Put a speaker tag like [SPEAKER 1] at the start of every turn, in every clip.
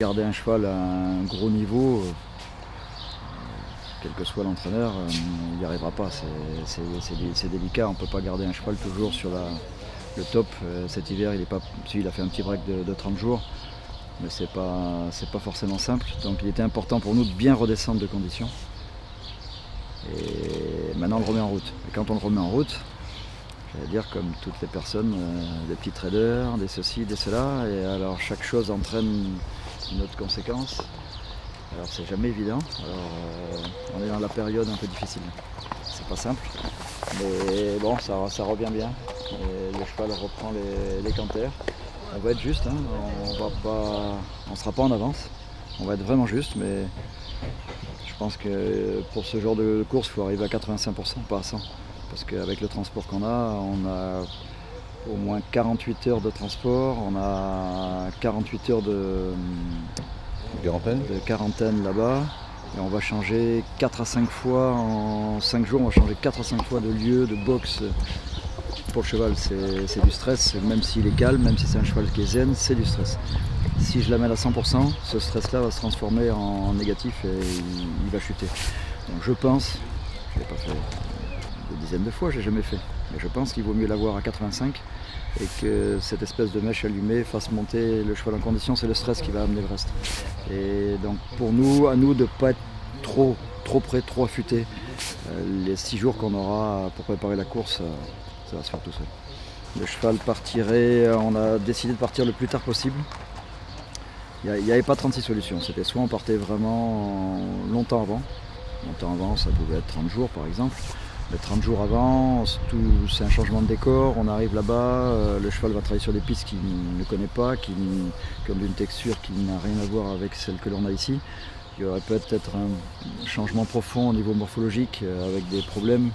[SPEAKER 1] Garder un cheval à un gros niveau, quel que soit l'entraîneur, il n'y arrivera pas. C'est délicat, on ne peut pas garder un cheval toujours sur le top. Cet hiver, il a fait un petit break de 30 jours, mais c'est pas forcément simple. Donc il était important pour nous de bien redescendre de conditions. Et maintenant on le remet en route. Et quand on le remet en route, j'allais dire comme toutes les personnes, des petits traders, des ceci, des cela, et alors chaque chose entraîne une autre conséquence. Alors c'est jamais évident. Alors, on est dans la période un peu difficile. C'est pas simple, mais bon, ça revient bien. Et le cheval reprend les canters. On va être juste, hein. On sera pas en avance. On va être vraiment juste, mais je pense que pour ce genre de course, il faut arriver à 85%, pas à 100%. Parce qu'avec le transport qu'on a, on a au moins 48 heures de transport, on a 48 heures de quarantaine là-bas. Et on va changer 4 à 5 fois, en 5 jours, on va changer 4 à 5 fois de lieu, de box. Pour le cheval, c'est du stress, même s'il est calme, même si c'est un cheval qui est zen, c'est du stress. Si je l'amène à 100%, ce stress-là va se transformer en négatif et il va chuter. Donc je pense, je ne l'ai pas fait des dizaines de fois, je n'ai jamais fait, mais je pense qu'il vaut mieux l'avoir à 85 et que cette espèce de mèche allumée fasse monter le cheval en condition, c'est le stress qui va amener le reste. Et donc pour nous, à nous de ne pas être trop près, trop affûté. Les 6 jours qu'on aura pour préparer la course, ça va se faire tout seul. Le cheval partirait, on a décidé de partir le plus tard possible. Il n'y avait pas 36 solutions, c'était soit on partait vraiment longtemps avant. Longtemps avant, ça pouvait être 30 jours par exemple. Mais 30 jours avant, c'est un changement de décor, on arrive là-bas, le cheval va travailler sur des pistes qu'il ne connaît pas, qui ont une texture qui n'a rien à voir avec celle que l'on a ici. Il y aurait peut-être un changement profond au niveau morphologique, avec des problèmes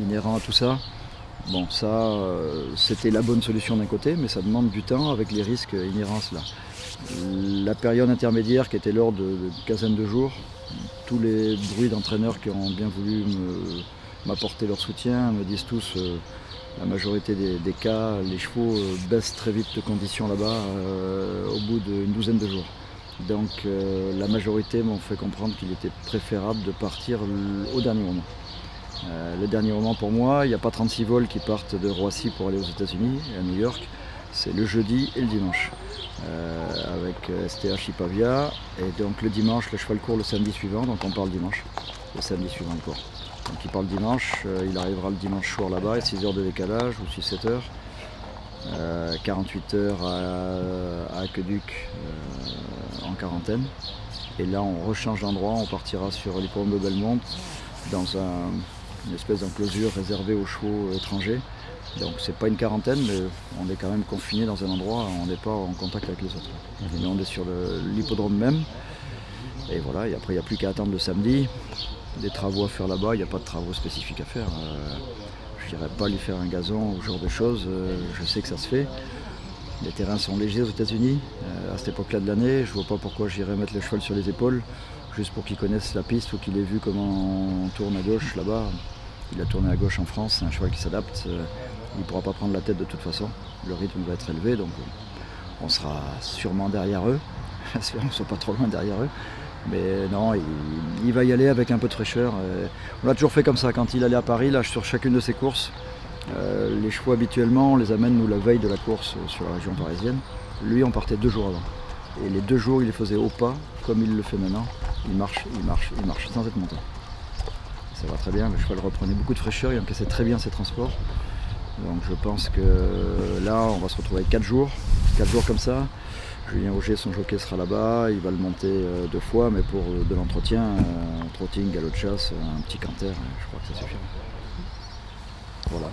[SPEAKER 1] inhérents à tout ça. Bon, ça, c'était la bonne solution d'un côté, mais ça demande du temps avec les risques inhérents à cela. La période intermédiaire qui était l'ordre de quinzaine de jours, tous les bruits d'entraîneurs qui ont bien voulu m'apporter leur soutien me disent tous, la majorité des cas, les chevaux baissent très vite de conditions là-bas au bout d'une douzaine de jours. Donc la majorité m'ont fait comprendre qu'il était préférable de partir au dernier moment. Le dernier moment pour moi, il n'y a pas 36 vols qui partent de Roissy pour aller aux États-Unis et à New York. C'est le jeudi et le dimanche avec STH Ipavia. Et donc le dimanche, le cheval court le samedi suivant, donc on part le dimanche. Le samedi suivant il court. Donc il part le dimanche, il arrivera le dimanche soir là-bas, 6 heures de décalage ou 6-7 heures. 48 heures à Aqueduc en quarantaine. Et là on rechange d'endroit, on partira sur l'hippodrome de Belmont dans une espèce d'enclosure réservée aux chevaux étrangers. Donc c'est pas une quarantaine, mais on est quand même confiné dans un endroit, on n'est pas en contact avec les autres. Mais on est sur l'hippodrome même. Et voilà, et après il n'y a plus qu'à attendre le samedi. Des travaux à faire là-bas, il n'y a pas de travaux spécifiques à faire. Je n'irai pas lui faire un gazon ou ce genre de choses, je sais que ça se fait. Les terrains sont légers aux États-Unis à cette époque-là de l'année. Je ne vois pas pourquoi j'irais mettre le cheval sur les épaules, juste pour qu'il connaisse la piste ou qu'il ait vu comment on tourne à gauche là-bas. Il a tourné à gauche en France, c'est un cheval qui s'adapte. Il ne pourra pas prendre la tête de toute façon. Le rythme va être élevé, donc on sera sûrement derrière eux. J'espère qu'on ne soit pas trop loin derrière eux. Mais non, il va y aller avec un peu de fraîcheur. On l'a toujours fait comme ça, quand il allait à Paris, là, sur chacune de ses courses, les chevaux habituellement, on les amène nous la veille de la course sur la région parisienne. Lui, on partait 2 jours avant. Et les 2 jours, il les faisait au pas, comme il le fait maintenant. Il marche, sans être monté. Ça va très bien, le cheval reprenait beaucoup de fraîcheur, il encaissait très bien ses transports. Donc je pense que là, on va se retrouver avec 4 jours comme ça. Julien Auger, son jockey, sera là-bas, il va le monter 2 fois, mais pour de l'entretien, trotting, galop de chasse, un petit canter, je crois que ça suffira. Voilà.